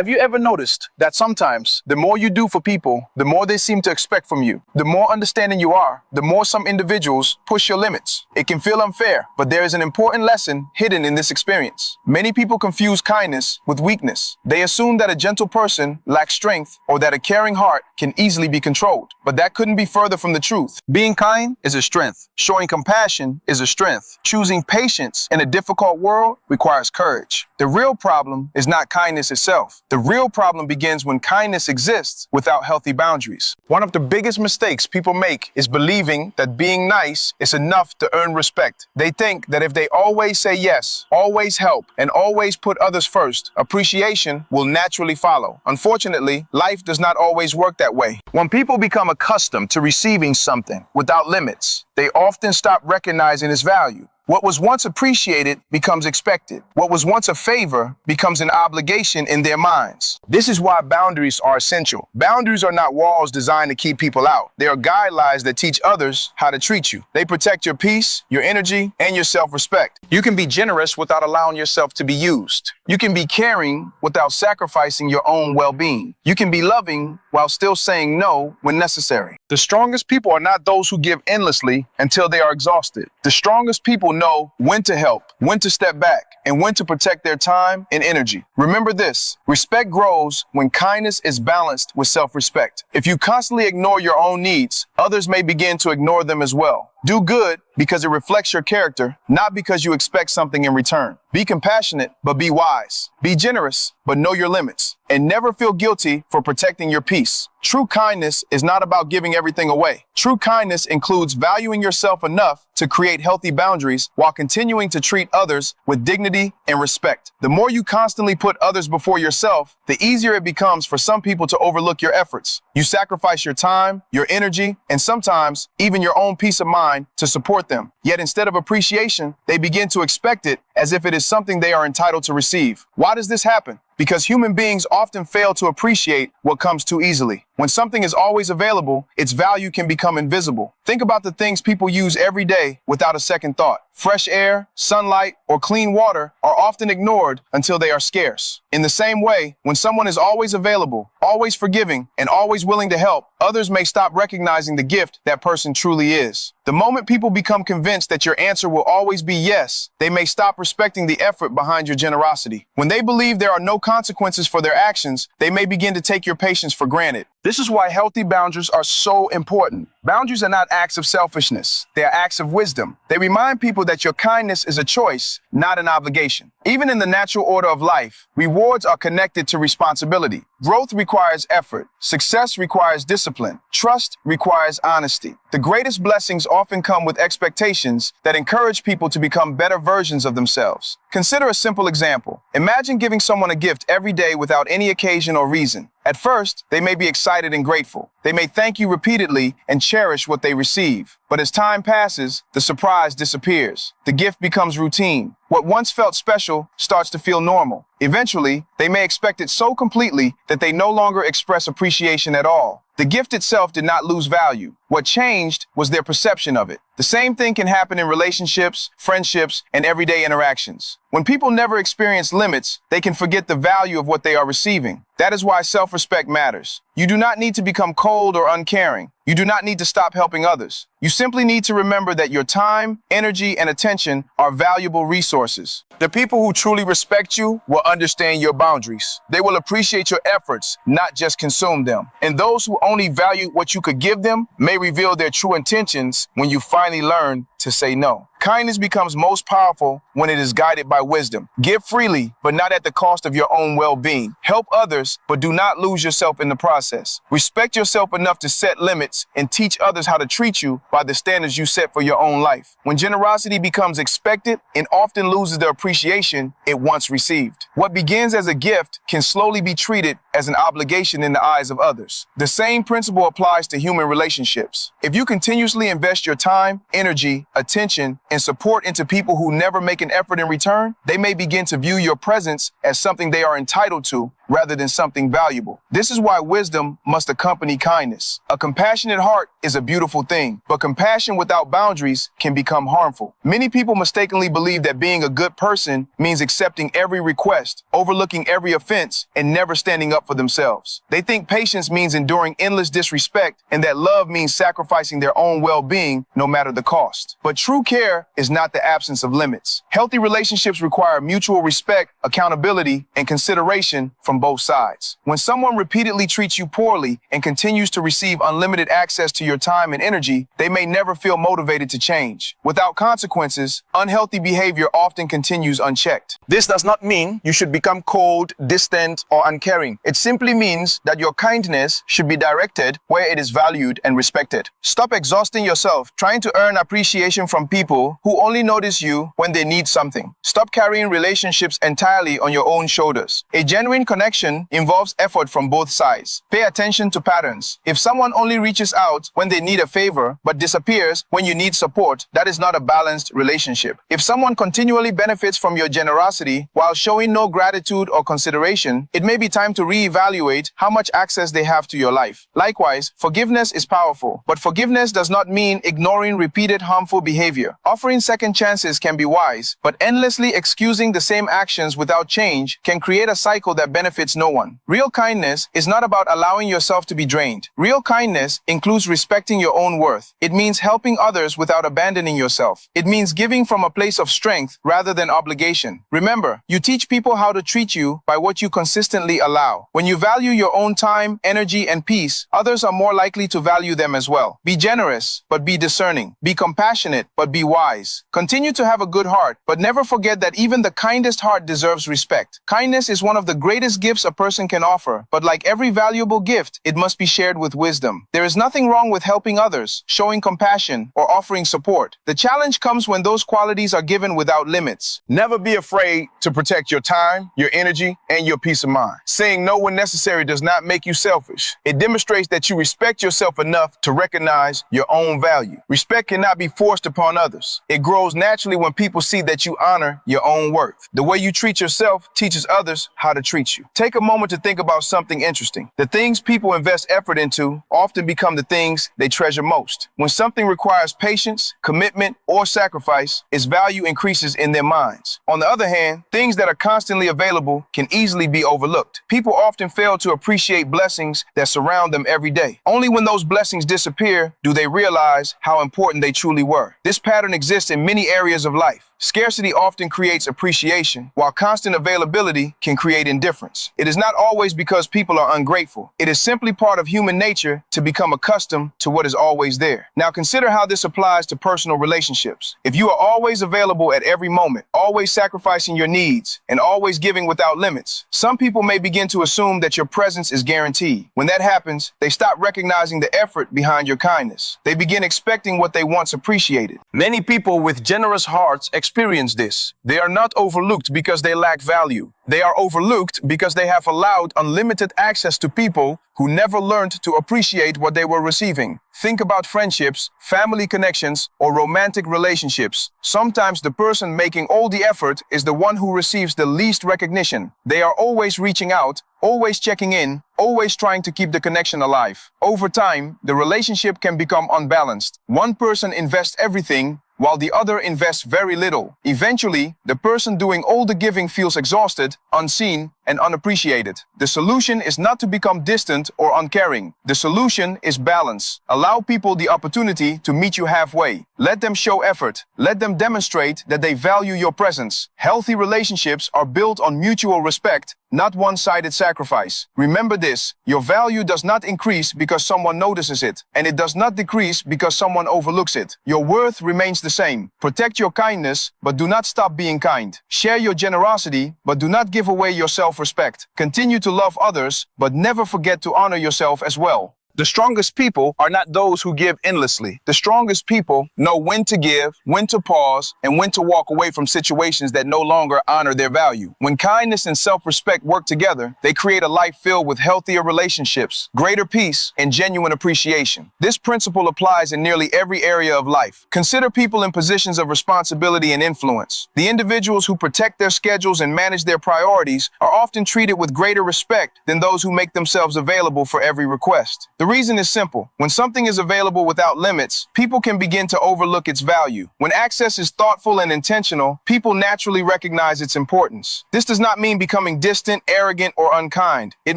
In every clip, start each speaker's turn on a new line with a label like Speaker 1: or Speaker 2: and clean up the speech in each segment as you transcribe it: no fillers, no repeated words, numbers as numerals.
Speaker 1: Have you ever noticed that sometimes the more you do for people, the more they seem to expect from you? The more understanding you are, the more some individuals push your limits. It can feel unfair, but there is an important lesson hidden in this experience. Many people confuse kindness with weakness. They assume that a gentle person lacks strength or that a caring heart can easily be controlled. But that couldn't be further from the truth. Being kind is a strength. Showing compassion is a strength. Choosing patience in a difficult world requires courage. The real problem is not kindness itself. The real problem begins when kindness exists without healthy boundaries. One of the biggest mistakes people make is believing that being nice is enough to earn respect. They think that if they always say yes, always help, and always put others first, appreciation will naturally follow. Unfortunately, life does not always work that way. When people become accustomed to receiving something without limits, they often stop recognizing its value. What was once appreciated becomes expected. What was once a favor becomes an obligation in their minds. This is why boundaries are essential. Boundaries are not walls designed to keep people out. They are guidelines that teach others how to treat you. They protect your peace, your energy, and your self-respect. You can be generous without allowing yourself to be used. You can be caring without sacrificing your own well-being. You can be loving while still saying no when necessary. The strongest people are not those who give endlessly until they are exhausted. The strongest people know when to help, when to step back, and when to protect their time and energy. Remember this: respect grows when kindness is balanced with self-respect. If you constantly ignore your own needs, others may begin to ignore them as well. Do good because it reflects your character, not because you expect something in return. Be compassionate, but be wise. Be generous, but know your limits. And never feel guilty for protecting your peace. True kindness is not about giving everything away. True kindness includes valuing yourself enough to create healthy boundaries while continuing to treat others with dignity and respect. The more you constantly put others before yourself, the easier it becomes for some people to overlook your efforts. You sacrifice your time, your energy, and sometimes even your own peace of mind to support them. Yet instead of appreciation, they begin to expect it as if it is something they are entitled to receive. Why does this happen? Because human beings often fail to appreciate what comes too easily. When something is always available, its value can become invisible. Think about the things people use every day without a second thought. Fresh air, sunlight, or clean water are often ignored until they are scarce. In the same way, when someone is always available, always forgiving, and always willing to help, others may stop recognizing the gift that person truly is. The moment people become convinced that your answer will always be yes, they may stop respecting the effort behind your generosity. When they believe there are no consequences for their actions, they may begin to take your patience for granted. This is why healthy boundaries are so important. Boundaries are not acts of selfishness. They are acts of wisdom. They remind people that your kindness is a choice, not an obligation. Even in the natural order of life, rewards are connected to responsibility. Growth requires effort. Success requires discipline. Trust requires honesty. The greatest blessings often come with expectations that encourage people to become better versions of themselves. Consider a simple example. Imagine giving someone a gift every day without any occasion or reason. At first, they may be excited and grateful. They may thank you repeatedly and cherish what they receive. But as time passes, the surprise disappears. The gift becomes routine. What once felt special starts to feel normal. Eventually, they may expect it so completely that they no longer express appreciation at all. The gift itself did not lose value. What changed was their perception of it. The same thing can happen in relationships, friendships, and everyday interactions. When people never experience limits, they can forget the value of what they are receiving. That is why self-respect matters. You do not need to become cold or uncaring. You do not need to stop helping others. You simply need to remember that your time, energy, and attention are valuable resources. The people who truly respect you will understand your boundaries. They will appreciate your efforts, not just consume them. And those who only value what you could give them may reveal their true intentions when you finally learn to say no. Kindness becomes most powerful when it is guided by wisdom. Give freely, but not at the cost of your own well-being. Help others, but do not lose yourself in the process. Respect yourself enough to set limits and teach others how to treat you by the standards you set for your own life. When generosity becomes expected, it often loses the appreciation it once received. What begins as a gift can slowly be treated as an obligation in the eyes of others. The same principle applies to human relationships. If you continuously invest your time, energy, attention, and support into people who never make an effort in return, they may begin to view your presence as something they are entitled to rather than something valuable. This is why wisdom must accompany kindness. A compassionate heart is a beautiful thing, but compassion without boundaries can become harmful. Many people mistakenly believe that being a good person means accepting every request, overlooking every offense, and never standing up for themselves. They think patience means enduring endless disrespect and that love means sacrificing their own well-being no matter the cost. But true care is not the absence of limits. Healthy relationships require mutual respect, accountability, and consideration from both sides. When someone repeatedly treats you poorly and continues to receive unlimited access to your time and energy, they may never feel motivated to change. Without consequences, unhealthy behavior often continues unchecked. This does not mean you should become cold, distant, or uncaring. It simply means that your kindness should be directed where it is valued and respected. Stop exhausting yourself trying to earn appreciation from people who only notice you when they need something. Stop carrying relationships entirely on your own shoulders. A genuine connection involves effort from both sides. Pay attention to patterns. If someone only reaches out when they need a favor but disappears when you need support, that is not a balanced relationship. If someone continually benefits from your generosity while showing no gratitude or consideration, it may be time to reevaluate how much access they have to your life. Likewise, forgiveness is powerful, but forgiveness does not mean ignoring repeated harmful behavior. Offering second chances can be wise, but endlessly excusing the same actions without change can create a cycle that benefits no one. Real kindness is not about allowing yourself to be drained. Real kindness includes respecting your own worth. It means helping others without abandoning yourself. It means giving from a place of strength rather than obligation. Remember, you teach people how to treat you by what you consistently allow. When you value your own time, energy, and peace, others are more likely to value them as well. Be generous, but be discerning. Be compassionate, but be wise. Continue to have a good heart, but never forget that even the kindest heart deserves respect. Kindness is one of the greatest gifts a person can offer, but like every valuable gift, it must be shared with wisdom. There is nothing wrong with helping others, showing compassion, or offering support. The challenge comes when those qualities are given without limits. Never be afraid to protect your time, your energy, and your peace of mind. Saying no when necessary does not make you selfish. It demonstrates that you respect yourself enough to recognize your own value. Respect cannot be forced upon others. It grows naturally when people see that you honor your own worth. The way you treat yourself teaches others how to treat you. Take a moment to think about something interesting. The things people invest effort into often become the things they treasure most. When something requires patience, commitment, or sacrifice, its value increases in their minds. On the other hand, things that are constantly available can easily be overlooked. People often fail to appreciate blessings that surround them every day. Only when those blessings disappear do they realize how important they truly were. This pattern exists in many areas of life. Scarcity often creates appreciation, while constant availability can create indifference. It is not always because people are ungrateful. It is simply part of human nature to become accustomed to what is always there. Now consider how this applies to personal relationships. If you are always available at every moment, always sacrificing your needs, and always giving without limits, some people may begin to assume that your presence is guaranteed. When that happens, they stop recognizing the effort behind your kindness. They begin expecting what they once appreciated. Many people with generous hearts experience this. They are not overlooked because they lack value. They are overlooked because they have allowed unlimited access to people who never learned to appreciate what they were receiving. Think about friendships, family connections, or romantic relationships. Sometimes the person making all the effort is the one who receives the least recognition. They are always reaching out, always checking in, always trying to keep the connection alive. Over time, the relationship can become unbalanced. One person invests everything, while the other invests very little. Eventually, the person doing all the giving feels exhausted, unseen, and unappreciated. The solution is not to become distant or uncaring. The solution is balance. Allow people the opportunity to meet you halfway. Let them show effort. Let them demonstrate that they value your presence. Healthy relationships are built on mutual respect, not one-sided sacrifice. Remember this, your value does not increase because someone notices it, and it does not decrease because someone overlooks it. Your worth remains the same. Protect your kindness, but do not stop being kind. Share your generosity, but do not give away your self-respect. Continue to love others, but never forget to honor yourself as well. The strongest people are not those who give endlessly. The strongest people know when to give, when to pause, and when to walk away from situations that no longer honor their value. When kindness and self-respect work together, they create a life filled with healthier relationships, greater peace, and genuine appreciation. This principle applies in nearly every area of life. Consider people in positions of responsibility and influence. The individuals who protect their schedules and manage their priorities are often treated with greater respect than those who make themselves available for every request. The reason is simple. When something is available without limits, people can begin to overlook its value. When access is thoughtful and intentional, people naturally recognize its importance. This does not mean becoming distant, arrogant, or unkind. It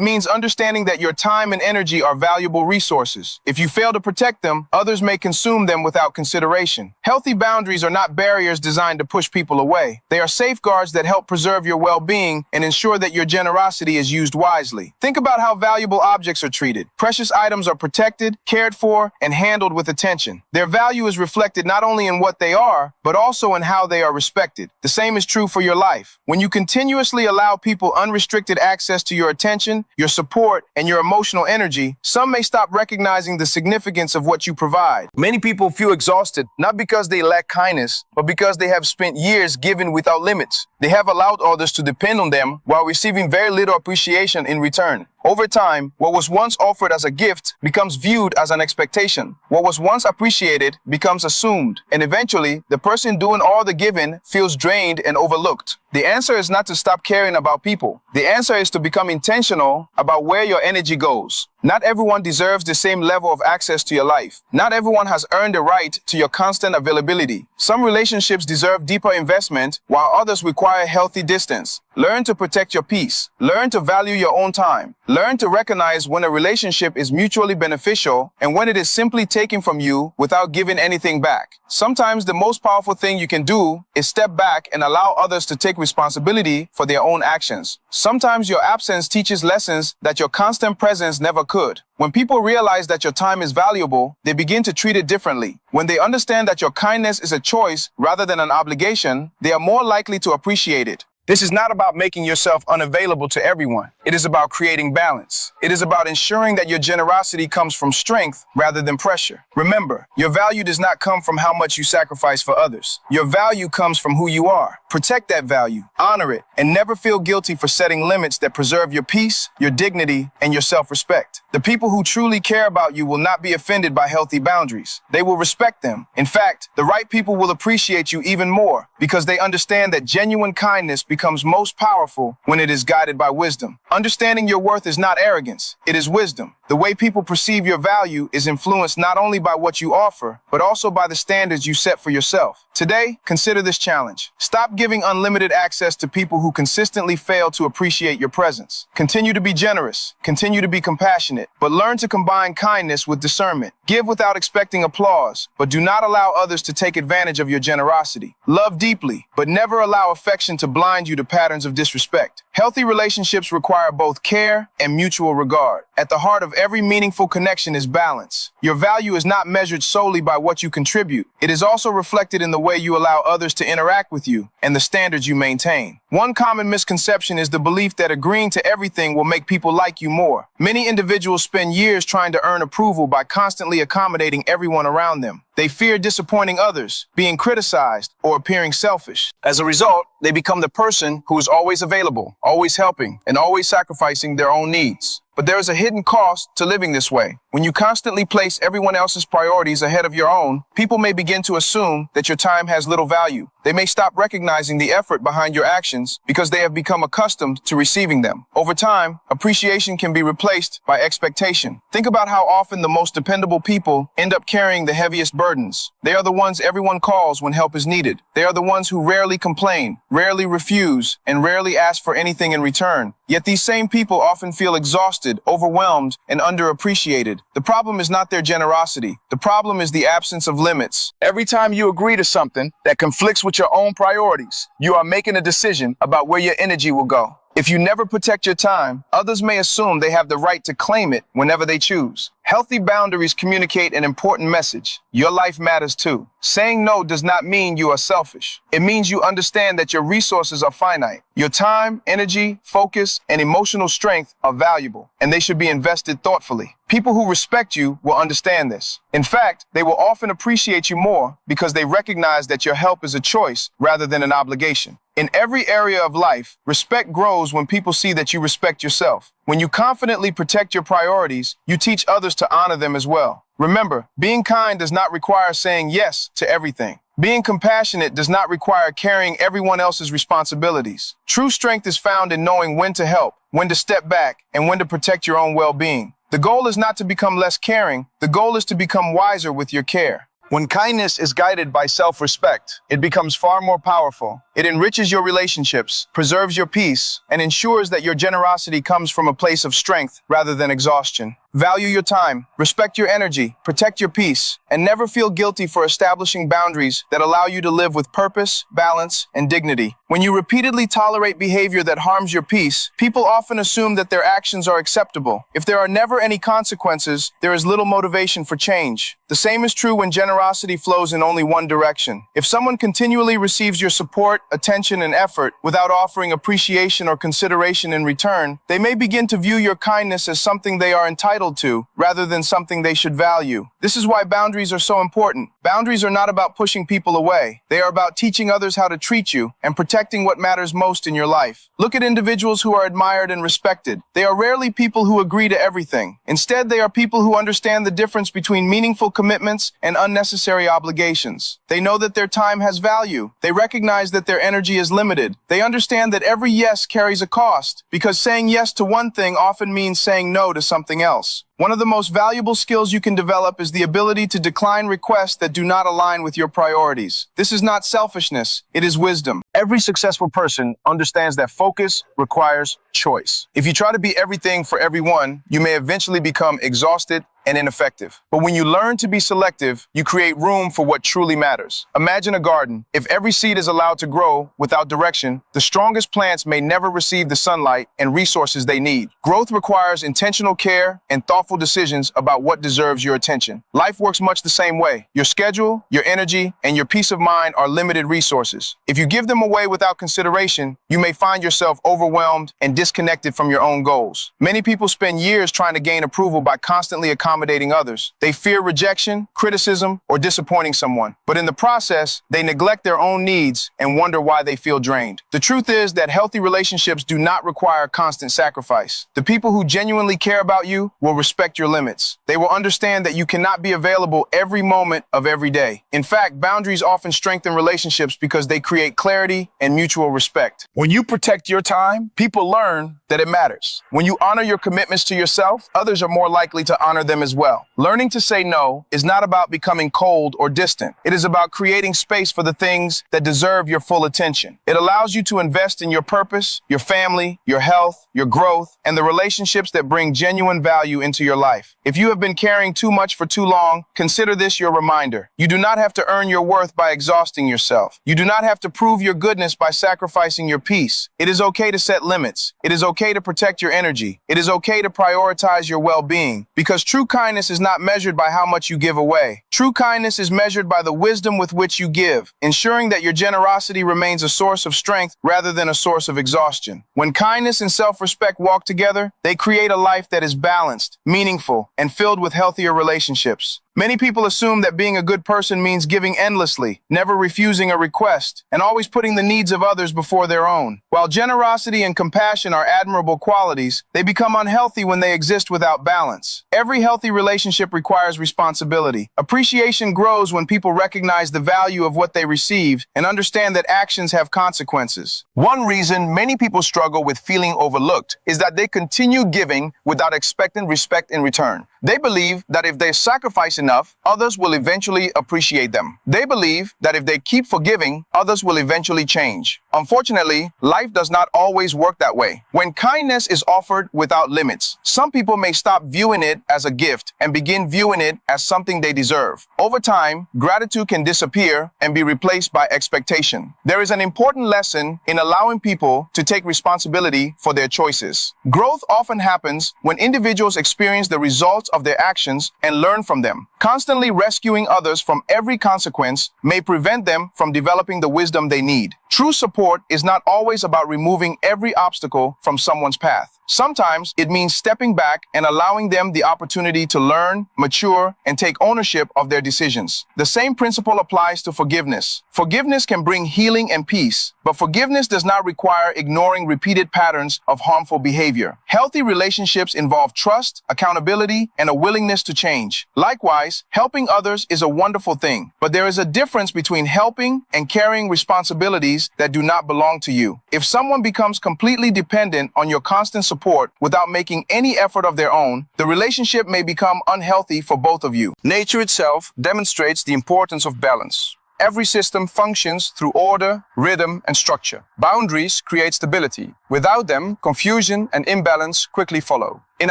Speaker 1: means understanding that your time and energy are valuable resources. If you fail to protect them, others may consume them without consideration. Healthy boundaries are not barriers designed to push people away. They are safeguards that help preserve your well-being and ensure that your generosity is used wisely. Think about how valuable objects are treated. Precious items are protected, cared for, and handled with attention. Their value is reflected not only in what they are, but also in how they are respected. The same is true for your life. When you continuously allow people unrestricted access to your attention, your support, and your emotional energy, some may stop recognizing the significance of what you provide. Many people feel exhausted, not because they lack kindness, but because they have spent years giving without limits. They have allowed others to depend on them while receiving very little appreciation in return. Over time, what was once offered as a gift becomes viewed as an expectation. What was once appreciated becomes assumed, and eventually, the person doing all the giving feels drained and overlooked. The answer is not to stop caring about people. The answer is to become intentional about where your energy goes. Not everyone deserves the same level of access to your life. Not everyone has earned the right to your constant availability. Some relationships deserve deeper investment, while others require healthy distance. Learn to protect your peace. Learn to value your own time. Learn to recognize when a relationship is mutually beneficial and when it is simply taken from you without giving anything back. Sometimes the most powerful thing you can do is step back and allow others to take responsibility for their own actions. Sometimes your absence teaches lessons that your constant presence never could. When people realize that your time is valuable, they begin to treat it differently. When they understand that your kindness is a choice rather than an obligation, they are more likely to appreciate it. This is not about making yourself unavailable to everyone. It is about creating balance. It is about ensuring that your generosity comes from strength rather than pressure. Remember, your value does not come from how much you sacrifice for others. Your value comes from who you are. Protect that value, honor it, and never feel guilty for setting limits that preserve your peace, your dignity, and your self-respect. The people who truly care about you will not be offended by healthy boundaries. They will respect them. In fact, the right people will appreciate you even more because they understand that genuine kindness becomes most powerful when it is guided by wisdom. Understanding your worth is not arrogance, it is wisdom. The way people perceive your value is influenced not only by what you offer, but also by the standards you set for yourself. Today, consider this challenge. Stop giving unlimited access to people who consistently fail to appreciate your presence. Continue to be generous, continue to be compassionate, but learn to combine kindness with discernment. Give without expecting applause, but do not allow others to take advantage of your generosity. Love deeply, but never allow affection to blind you to patterns of disrespect. Healthy relationships require both care and mutual regard. At the heart of every meaningful connection is balance. Your value is not measured solely by what you contribute. It is also reflected in the way you allow others to interact with you and the standards you maintain. One common misconception is the belief that agreeing to everything will make people like you more. Many individuals spend years trying to earn approval by constantly accommodating everyone around them. They fear disappointing others, being criticized, or appearing selfish. As a result, they become the person who is always available, always helping, and always sacrificing their own needs. But there is a hidden cost to living this way. When you constantly place everyone else's priorities ahead of your own, people may begin to assume that your time has little value. They may stop recognizing the effort behind your actions because they have become accustomed to receiving them. Over time, appreciation can be replaced by expectation. Think about how often the most dependable people end up carrying the heaviest burdens. They are the ones everyone calls when help is needed. They are the ones who rarely complain, rarely refuse, and rarely ask for anything in return. Yet these same people often feel exhausted, overwhelmed, and underappreciated. The problem is not their generosity. The problem is the absence of limits. Every time you agree to something that conflicts with your own priorities, you are making a decision about where your energy will go. If you never protect your time, others may assume they have the right to claim it whenever they choose. Healthy boundaries communicate an important message. Your life matters too. Saying no does not mean you are selfish. It means you understand that your resources are finite. Your time, energy, focus, and emotional strength are valuable, and they should be invested thoughtfully. People who respect you will understand this. In fact, they will often appreciate you more because they recognize that your help is a choice rather than an obligation. In every area of life, respect grows when people see that you respect yourself. When you confidently protect your priorities, you teach others to honor them as well. Remember, being kind does not require saying yes to everything. Being compassionate does not require carrying everyone else's responsibilities. True strength is found in knowing when to help, when to step back, and when to protect your own well-being. The goal is not to become less caring. The goal is to become wiser with your care. When kindness is guided by self-respect, it becomes far more powerful. It enriches your relationships, preserves your peace, and ensures that your generosity comes from a place of strength rather than exhaustion. Value your time, respect your energy, protect your peace, and never feel guilty for establishing boundaries that allow you to live with purpose, balance, and dignity. When you repeatedly tolerate behavior that harms your peace, people often assume that their actions are acceptable. If there are never any consequences, there is little motivation for change. The same is true when generosity flows in only one direction. If someone continually receives your support, attention, and effort without offering appreciation or consideration in return, they may begin to view your kindness as something they are entitled to, rather than something they should value. This is why boundaries are so important. Boundaries are not about pushing people away. They are about teaching others how to treat you and protecting what matters most in your life. Look at individuals who are admired and respected. They are rarely people who agree to everything. Instead, they are people who understand the difference between meaningful commitments and unnecessary obligations. They know that their time has value. They recognize that their energy is limited. They understand that every yes carries a cost, because saying yes to one thing often means saying no to something else. One of the most valuable skills you can develop is the ability to decline requests that do not align with your priorities. This is not selfishness, it is wisdom. Every successful person understands that focus requires choice. If you try to be everything for everyone, you may eventually become exhausted and ineffective. But when you learn to be selective, you create room for what truly matters. Imagine a garden. If every seed is allowed to grow without direction, the strongest plants may never receive the sunlight and resources they need. Growth requires intentional care and thoughtful decisions about what deserves your attention. Life works much the same way. Your schedule, your energy, and your peace of mind are limited resources. If you give them away without consideration, you may find yourself overwhelmed and disconnected from your own goals. Many people spend years trying to gain approval by constantly accommodating others. They fear rejection, criticism, or disappointing someone. But in the process, they neglect their own needs and wonder why they feel drained. The truth is that healthy relationships do not require constant sacrifice. The people who genuinely care about you will respect your limits. They will understand that you cannot be available every moment of every day. In fact, boundaries often strengthen relationships because they create clarity and mutual respect. When you protect your time, people learn that it matters. When you honor your commitments to yourself, others are more likely to honor them as well. Learning to say no is not about becoming cold or distant. It is about creating space for the things that deserve your full attention. It allows you to invest in your purpose, your family, your health, your growth, and the relationships that bring genuine value into your life. If you have been carrying too much for too long, consider this your reminder. You do not have to earn your worth by exhausting yourself. You do not have to prove your goodness by sacrificing your peace. It is okay to set limits. It is okay to protect your energy. It is okay to prioritize your well-being, because true kindness is not measured by how much you give away. True kindness is measured by the wisdom with which you give, ensuring that your generosity remains a source of strength rather than a source of exhaustion. When kindness and self-respect walk together, they create a life that is balanced, meaningful, and filled with healthier relationships. Many people assume that being a good person means giving endlessly, never refusing a request, and always putting the needs of others before their own. While generosity and compassion are admirable qualities, they become unhealthy when they exist without balance. Every healthy relationship requires responsibility. Appreciation grows when people recognize the value of what they received and understand that actions have consequences. One reason many people struggle with feeling overlooked is that they continue giving without expecting respect in return. They believe that if they sacrifice enough, others will eventually appreciate them. They believe that if they keep forgiving, others will eventually change. Unfortunately, life does not always work that way. When kindness is offered without limits, some people may stop viewing it as a gift and begin viewing it as something they deserve. Over time, gratitude can disappear and be replaced by expectation. There is an important lesson in allowing people to take responsibility for their choices. Growth often happens when individuals experience the results of their actions and learn from them. Constantly rescuing others from every consequence may prevent them from developing the wisdom they need. True support is not always about removing every obstacle from someone's path. Sometimes it means stepping back and allowing them the opportunity to learn, mature, and take ownership of their decisions. The same principle applies to forgiveness. Forgiveness can bring healing and peace, but forgiveness does not require ignoring repeated patterns of harmful behavior. Healthy relationships involve trust, accountability, and a willingness to change. Likewise, helping others is a wonderful thing, but there is a difference between helping and carrying responsibilities that do not belong to you. If someone becomes completely dependent on your constant support without making any effort of their own, the relationship may become unhealthy for both of you. Nature itself demonstrates the importance of balance. Every system functions through order, rhythm, and structure. Boundaries create stability. Without them, confusion and imbalance quickly follow. In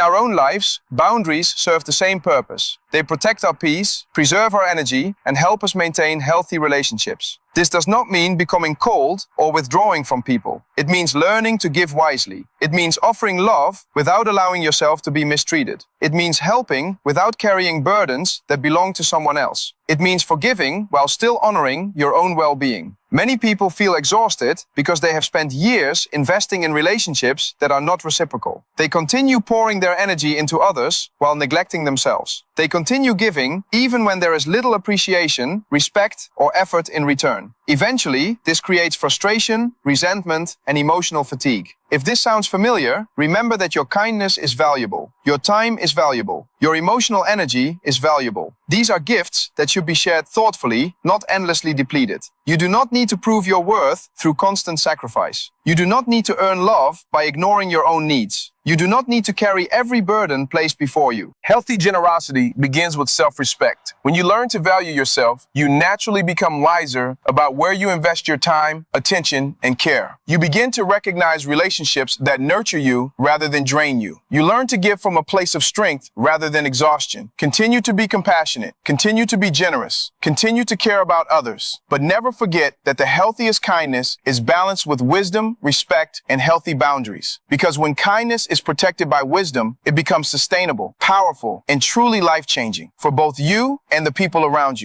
Speaker 1: our own lives, boundaries serve the same purpose. They protect our peace, preserve our energy, and help us maintain healthy relationships. This does not mean becoming cold or withdrawing from people. It means learning to give wisely. It means offering love without allowing yourself to be mistreated. It means helping without carrying burdens that belong to someone else. It means forgiving while still honoring your own well-being. Many people feel exhausted because they have spent years investing in relationships that are not reciprocal. They continue pouring their energy into others while neglecting themselves. They continue giving even when there is little appreciation, respect, or effort in return. Eventually, this creates frustration, resentment, and emotional fatigue. If this sounds familiar, remember that your kindness is valuable. Your time is valuable. Your emotional energy is valuable. These are gifts that should be shared thoughtfully, not endlessly depleted. You do not need to prove your worth through constant sacrifice. You do not need to earn love by ignoring your own needs. You do not need to carry every burden placed before you. Healthy generosity begins with self-respect. When you learn to value yourself, you naturally become wiser about where you invest your time, attention, and care. You begin to recognize relationships that nurture you rather than drain you. You learn to give from a place of strength rather than exhaustion. Continue to be compassionate. Continue to be generous. Continue to care about others. But never forget that the healthiest kindness is balanced with wisdom, respect, and healthy boundaries. Because when kindness is protected by wisdom, it becomes sustainable, powerful, and truly life-changing for both you and the people around you.